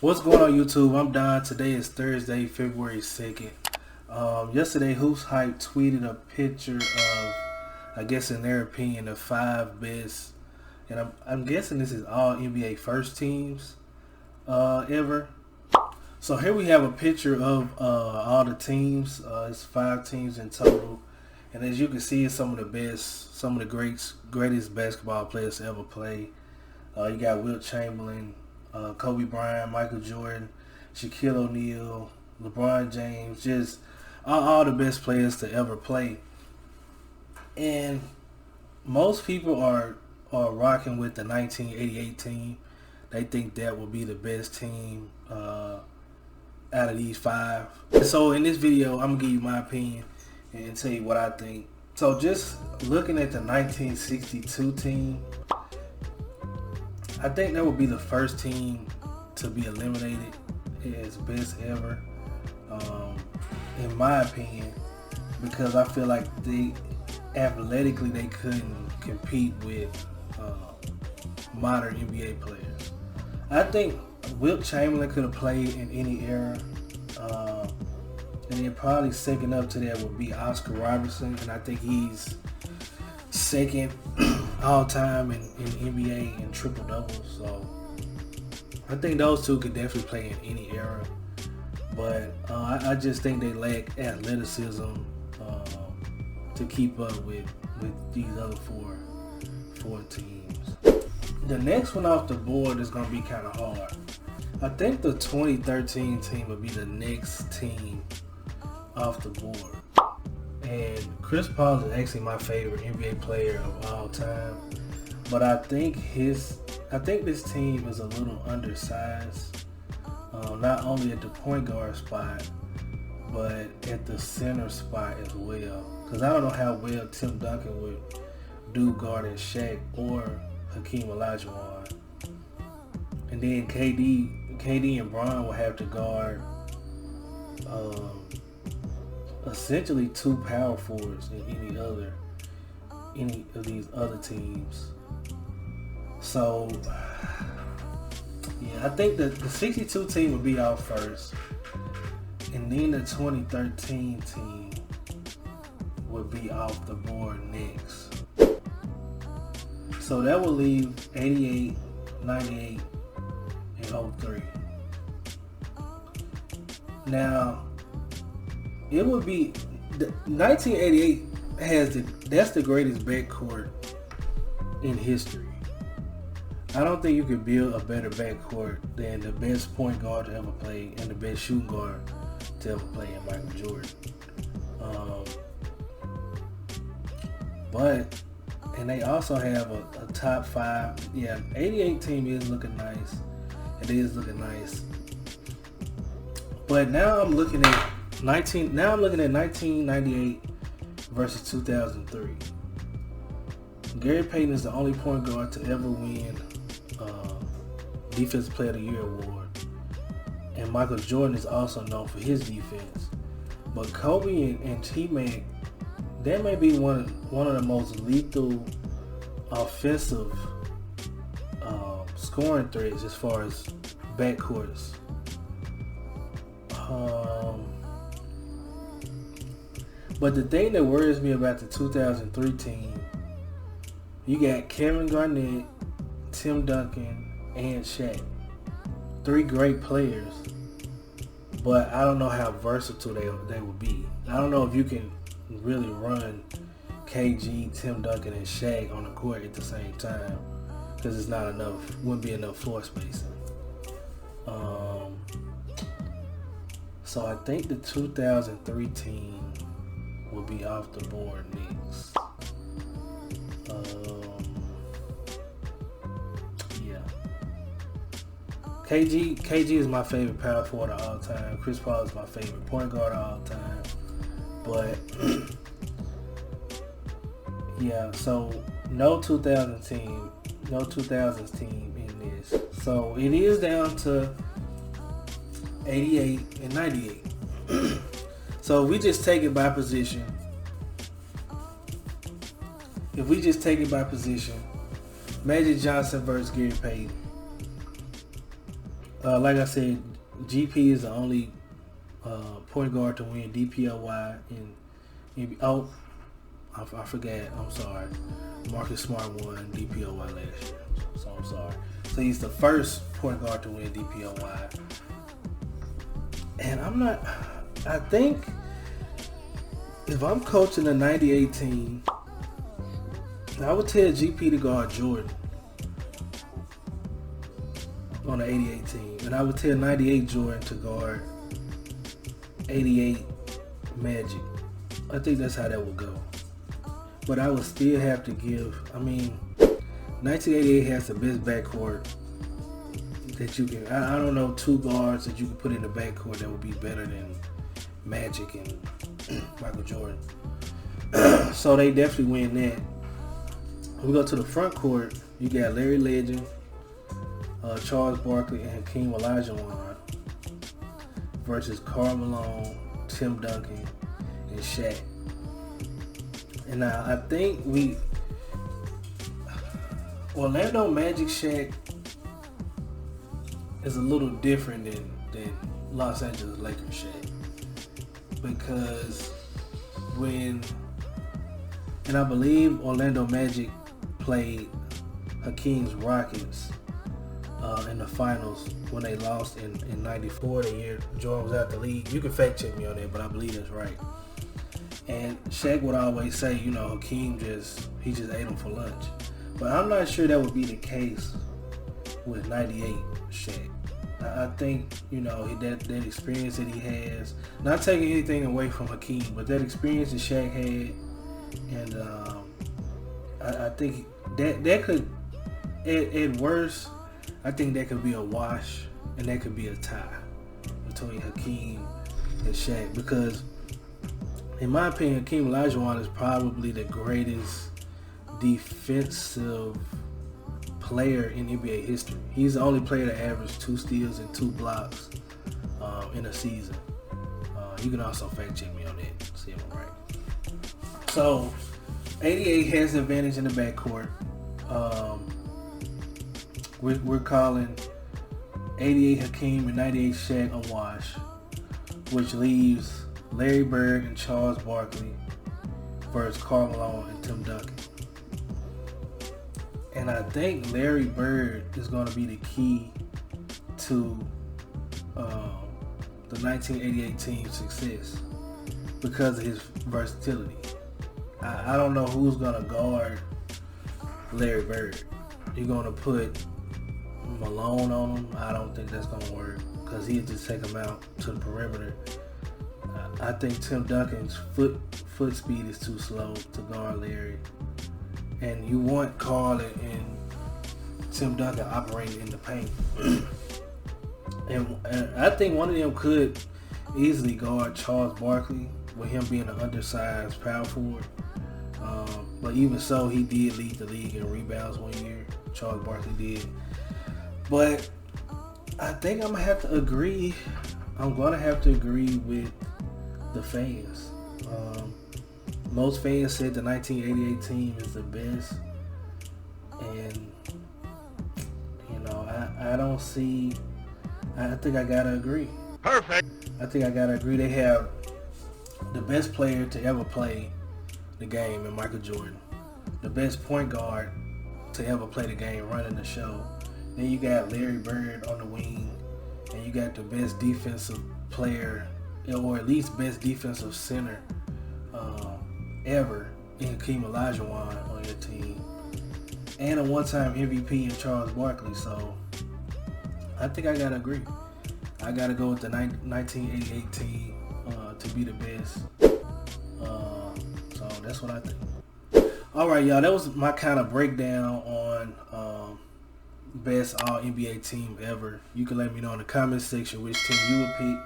What's going on YouTube? I'm Don. Today is Thursday, February 2nd. Yesterday, Hoops Hype tweeted a picture of, I guess in their opinion, the 5 best, and I'm guessing this is all NBA first teams ever. So here we have a picture of all the teams. It's 5 teams in total. And as you can see, it's some of the best, some of the greatest basketball players to ever play. You got Wilt Chamberlain, Kobe Bryant, Michael Jordan, Shaquille O'Neal, LeBron James, just all the best players to ever play. And most people are rocking with the 1988 team. They think that will be the best team out of these 5. So in this video, I'm gonna give you my opinion and tell you what I think. So just looking at the 1962 team, I think that would be the first team to be eliminated as best ever, in my opinion, because I feel like athletically they couldn't compete with modern NBA players. I think Wilt Chamberlain could have played in any era, and then probably second up to that would be Oscar Robertson, and I think he's second all time in NBA in triple doubles. So I think those two could definitely play in any era, but I just think they lack athleticism to keep up with these other four teams. The next one off the board is going to be kind of hard. I think the 2013 team would be the next team off the board. And Chris Paul is actually my favorite NBA player of all time, but I think this team is a little undersized, not only at the point guard spot, but at the center spot as well. Because I don't know how well Tim Duncan would do guarding Shaq or Hakeem Olajuwon, and then KD and Bron will have to guard essentially 2 power forwards in any of these other teams. So yeah, I think the 62 team would be out first, and then the 2013 team would be off the board next. So that will leave 88, 98, and 03. Now, it would be 1988 that's the greatest backcourt in history. I don't think you could build a better backcourt than the best point guard to ever play and the best shooting guard to ever play in Michael Jordan. And they also have a top 5. Yeah, 88 team is looking nice. It is looking nice. But now I'm looking at 1998 versus 2003. Gary Payton is the only point guard to ever win Defensive Player of the Year award, and Michael Jordan is also known for his defense. But Kobe and T-Mac, that may be one of the most lethal offensive scoring threats as far as backcourts. But the thing that worries me about the 2003 team, you got Kevin Garnett, Tim Duncan, and Shaq. 3 great players, but I don't know how versatile they will be. I don't know if you can really run KG, Tim Duncan, and Shaq on the court at the same time, because it's not enough. Wouldn't be enough floor spacing. So I think the 2003 team will be off the board next. Yeah. KG is my favorite power forward of all time. Chris Paul is my favorite point guard of all time. But yeah, so no 2000s team in this. So it is down to 88 and 98. So if we just take it by position, Magic Johnson versus Gary Payton. Like I said, GP is the only point guard to win DPOY oh, I forgot. I'm sorry. Marcus Smart won DPOY last year, so I'm sorry. So he's the first point guard to win DPOY, and I think if I'm coaching a '98 team, I would tell GP to guard Jordan on the '88 team, and I would tell '98 Jordan to guard '88 Magic. I think that's how that would go. But I would still have to give. 1988 has the best backcourt that you can. I don't know two guards that you can put in the backcourt that would be better than Magic and Michael Jordan. So they definitely win that. We go to the front court. You got Larry Legend, Charles Barkley, and Hakeem Olajuwon versus Karl Malone, Tim Duncan, and Shaq. And I think Orlando Magic Shaq is a little different than Los Angeles Lakers Shaq, because and I believe Orlando Magic played Hakeem's Rockets in the finals when they lost in '94, the year Jordan was out the league. You can fact check me on that, but I believe that's right. And Shaq would always say, Hakeem just ate him for lunch. But I'm not sure that would be the case with '98 Shaq. I think, that experience that he has, not taking anything away from Hakeem, but that experience that Shaq had, and I think that could, at worst, I think that could be a wash, and that could be a tie between Hakeem and Shaq, because in my opinion, Hakeem Olajuwon is probably the greatest defensive player in NBA history. He's the only player to average 2 steals and 2 blocks in a season. You can also fact check me on that, see if I'm right. So, 88 has the advantage in the backcourt. We're calling 88 Hakeem and 98 Shaq a wash, which leaves Larry Bird and Charles Barkley versus Karl Malone and Tim Duncan. And I think Larry Bird is going to be the key to the 1988 team's success because of his versatility. I don't know who's going to guard Larry Bird. You're going to put Malone on him? I don't think that's going to work because he'll just take him out to the perimeter. I think Tim Duncan's foot speed is too slow to guard Larry. And you want Karl and Tim Duncan operating in the paint. and I think one of them could easily guard Charles Barkley with him being an undersized power forward. But even so, he did lead the league in rebounds one year. Charles Barkley did. But I think I'm going to have to agree. I'm going to have to agree with the fans. Most fans said the 1988 team is the best, and I don't see. I think I gotta agree. Perfect. I think I gotta agree. They have the best player to ever play the game in Michael Jordan, the best point guard to ever play the game, running the show. Then you got Larry Bird on the wing, and you got the best defensive player, or at least best defensive center ever in Hakeem Olajuwon on your team, and a one-time MVP in Charles Barkley. So I think I gotta agree. I gotta go with the 1988 team to be the best. So that's what I think. All right, y'all. That was my kind of breakdown on best All NBA team ever. You can let me know in the comment section which team you would pick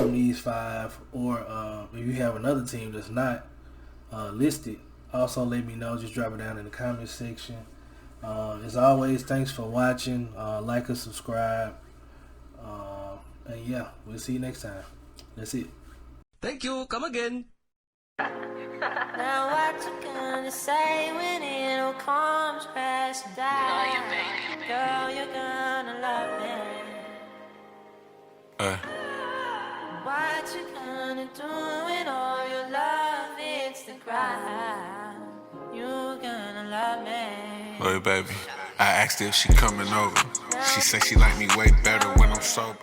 from these 5, or if you have another team that's not listed, also let me know. Just drop it down in the comment section. As always, thanks for watching. Like and subscribe. And yeah, we'll see you next time. That's it. Thank you. Come again. Now what you gonna say when it all comes crashing down? Girl, you're gonna love me. What you gonna do when all your love hits the ground? You gonna love me. Hey, baby. I asked her if she coming over. She said she like me way better when I'm sober.